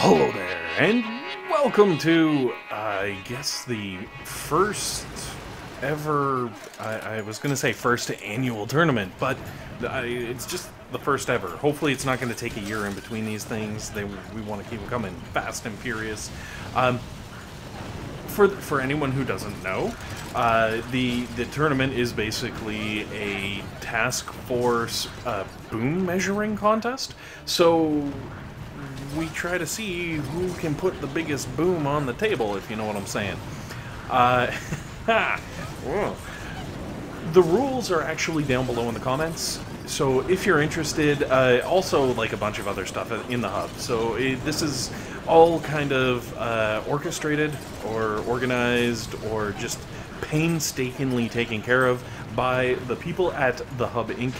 Hello there, and welcome to, I guess, the first ever, I was going to say first annual tournament, but it's just the first ever. Hopefully it's not going to take a year in between these things. We want to keep them coming fast and furious. For anyone who doesn't know, the tournament is basically a task force boom measuring contest. So we try to see who can put the biggest boom on the table, if you know what I'm saying. The rules are actually down below in the comments, so if you're interested, also like a bunch of other stuff in the hub. So this is all kind of orchestrated or organized or just painstakingly taken care of by the people at the Hub Inc.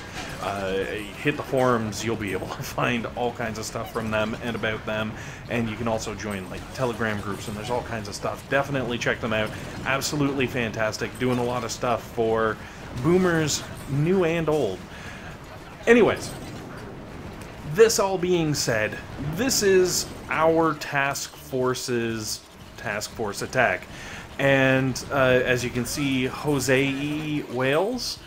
Hit the forums, you'll be able to find all kinds of stuff from them and about them, and you can also join like Telegram groups, and there's all kinds of stuff. Definitely check them out. Absolutely fantastic, doing a lot of stuff for boomers, new and old. Anyways, this all being said, this is our task force attack. And as you can see, Jose E. Wales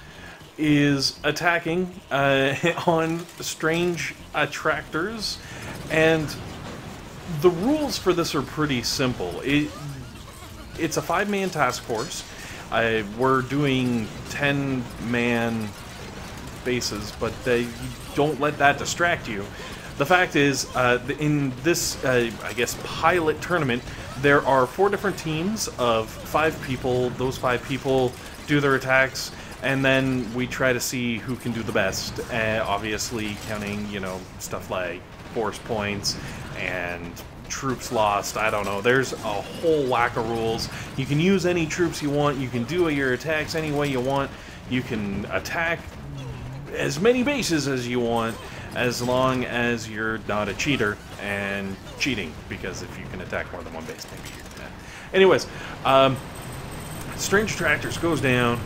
is attacking on strange attractors, and the rules for this are pretty simple. It's a 5-man task force. We're doing 10-man bases, but don't let that distract you. The fact is, in this, I guess, pilot tournament, there are 4 different teams of 5 people. Those 5 people do their attacks, and then we try to see who can do the best. Obviously, counting, stuff like force points and troops lost. I don't know. There's a whole whack of rules. You can use any troops you want. You can do your attacks any way you want. You can attack as many bases as you want, as long as you're not a cheater and cheating, because if you can attack more than one base, maybe you can. Anyways, Strange Attractors goes down.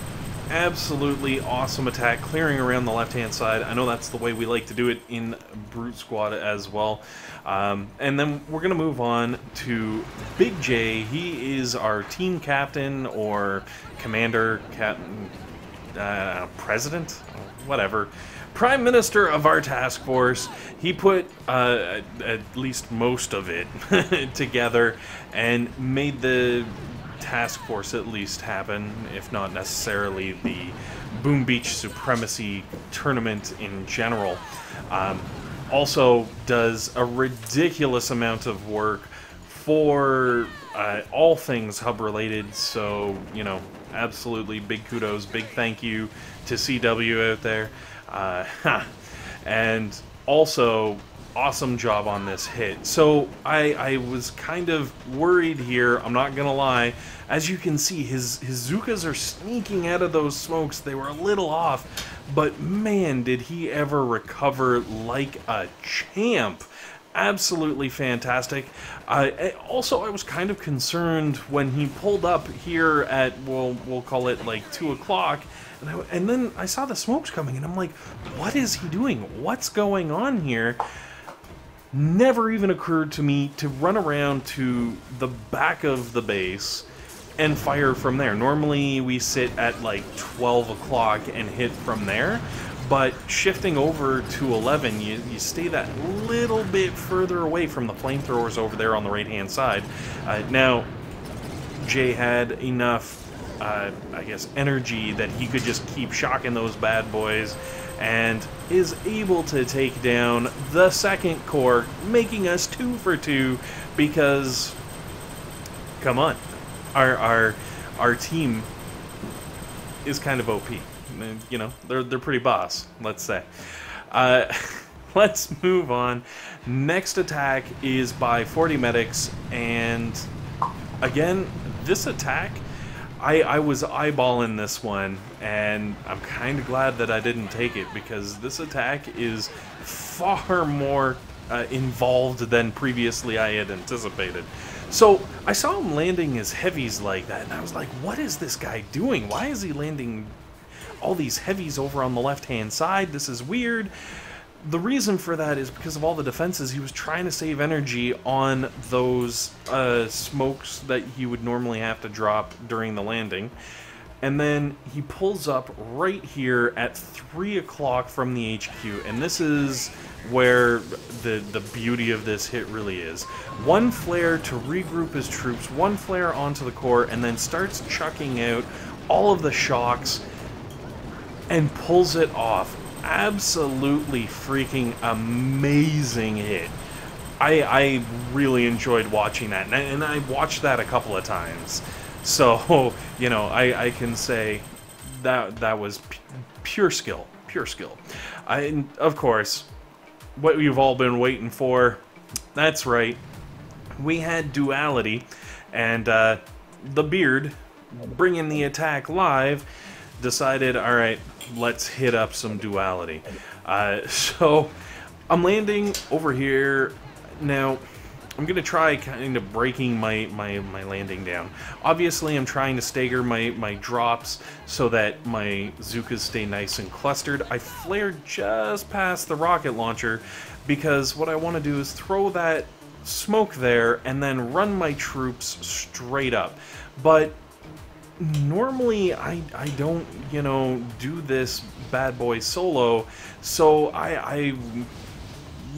Absolutely awesome attack, clearing around the left-hand side. I know that's the way we like to do it in Brute Squad as well. And then we're going to move on to Big J. He is our team captain or commander, captain, president, whatever. Prime Minister of our task force. He put at least most of it together and made the task force at least happen, if not necessarily the Boom Beach Supremacy tournament in general. Also does a ridiculous amount of work for all things hub related, so absolutely big kudos, big thank you to CW out there. And also, awesome job on this hit. So I was kind of worried here, I'm not gonna lie. As you can see, his Zookas are sneaking out of those smokes. They were a little off, but man, did he ever recover like a champ. Absolutely fantastic. Also, I was kind of concerned when he pulled up here at, we'll call it like 2 o'clock, and then I saw the smokes coming, and I'm like, what is he doing? What's going on here? Never even occurred to me to run around to the back of the base and fire from there. Normally, we sit at like 12 o'clock and hit from there. But shifting over to 11, you stay that little bit further away from the flamethrowers over there on the right-hand side. Now, Jay had enough, I guess, energy that he could just keep shocking those bad boys, and is able to take down the second core, making us 2 for 2, because, come on, our team is kind of OP. They're pretty boss, let's say. Let's move on. Next attack is by 40 medics, and again, this attack, I was eyeballing this one, and I'm kind of glad that I didn't take it, because this attack is far more involved than previously I had anticipated. So I saw him landing his heavies like that, and I was like, what is this guy doing? Why is he landing all these heavies over on the left-hand side? This is weird. The reason for that is because of all the defenses. He was trying to save energy on those smokes that he would normally have to drop during the landing. And then he pulls up right here at 3 o'clock from the HQ, and this is where the beauty of this hit really is. One flare to regroup his troops, one flare onto the core, and then starts chucking out all of the shocks and pulls it off. Absolutely freaking amazing hit. I really enjoyed watching that, and I watched that a couple of times. So, you know, I can say that was pure skill, pure skill. And of course, what you've all been waiting for, that's right, we had duality, and the Beard, bringing the attack live, decided, alright, let's hit up some duality. So, I'm landing over here. Now, I'm going to try kind of breaking my landing down. Obviously, I'm trying to stagger my drops so that my Zookas stay nice and clustered. I flared just past the rocket launcher because what I want to do is throw that smoke there and then run my troops straight up. But normally I don't, you know, do this bad boy solo, so I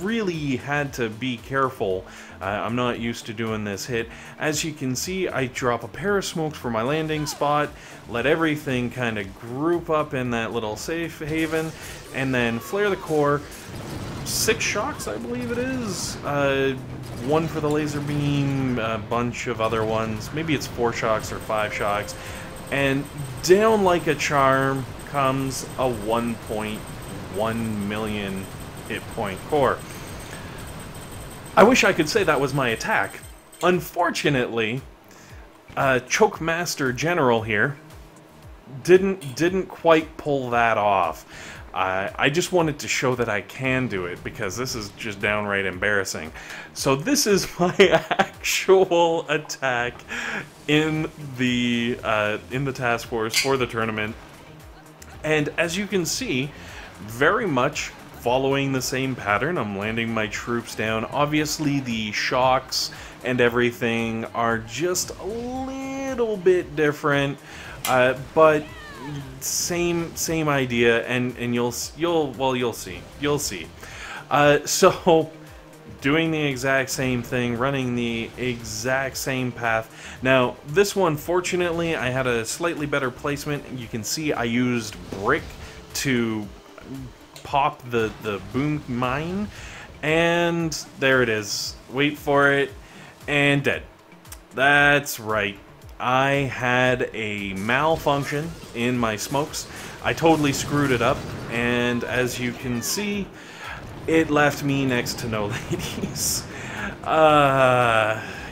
really had to be careful. I'm not used to doing this hit. As you can see, I drop a pair of smokes for my landing spot, let everything kind of group up in that little safe haven, and then flare the core. 6 shocks, I believe it is. One for the laser beam, a bunch of other ones. Maybe it's 4 shocks or 5 shocks. And down like a charm comes a 1.1 million hit point core. I wish I could say that was my attack. Unfortunately, Choke Master General here didn't quite pull that off. I just wanted to show that I can do it because this is just downright embarrassing. So this is my actual attack in the task force for the tournament, and as you can see, very much following the same pattern. I'm landing my troops down. Obviously, the shocks and everything are just a little bit different, but same idea, and you'll see. So doing the exact same thing, running the exact same path. Now, this one, fortunately, I had a slightly better placement. You can see I used brick to pop the boom mine, and there it is. Wait for it, and dead. That's right. I had a malfunction in my smokes. I totally screwed it up, and as you can see, it left me next to no ladies.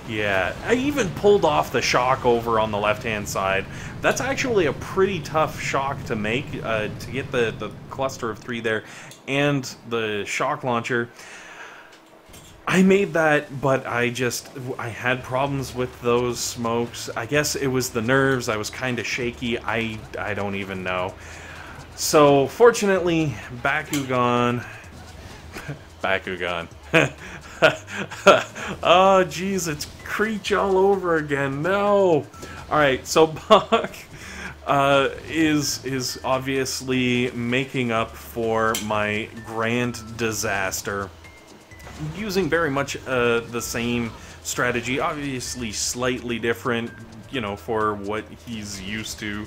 Yeah. I even pulled off the shock over on the left-hand side. That's actually a pretty tough shock to make, to get the cluster of 3 there and the shock launcher. I made that, but I had problems with those smokes. I guess it was the nerves. I was kind of shaky. I don't even know. So, fortunately, Bakugan... Bakugan. Oh, jeez, it's Creech all over again. No! Alright, so Bach is obviously making up for my grand disaster, using very much the same strategy, obviously slightly different, you know, for what he's used to,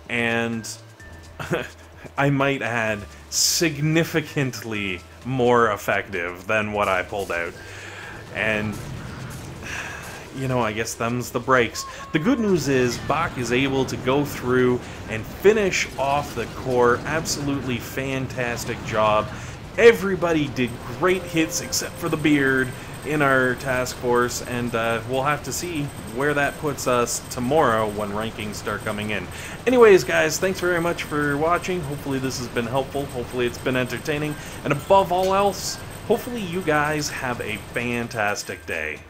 and I might add, significantly more effective than what I pulled out. And, you know, I guess them's the breaks. The good news is Bach is able to go through and finish off the core. Absolutely fantastic job. Everybody did great hits except for the Beard in our task force, and we'll have to see where that puts us tomorrow when rankings start coming in. Anyways, guys, thanks very much for watching. Hopefully this has been helpful. Hopefully it's been entertaining. And above all else, hopefully you guys have a fantastic day.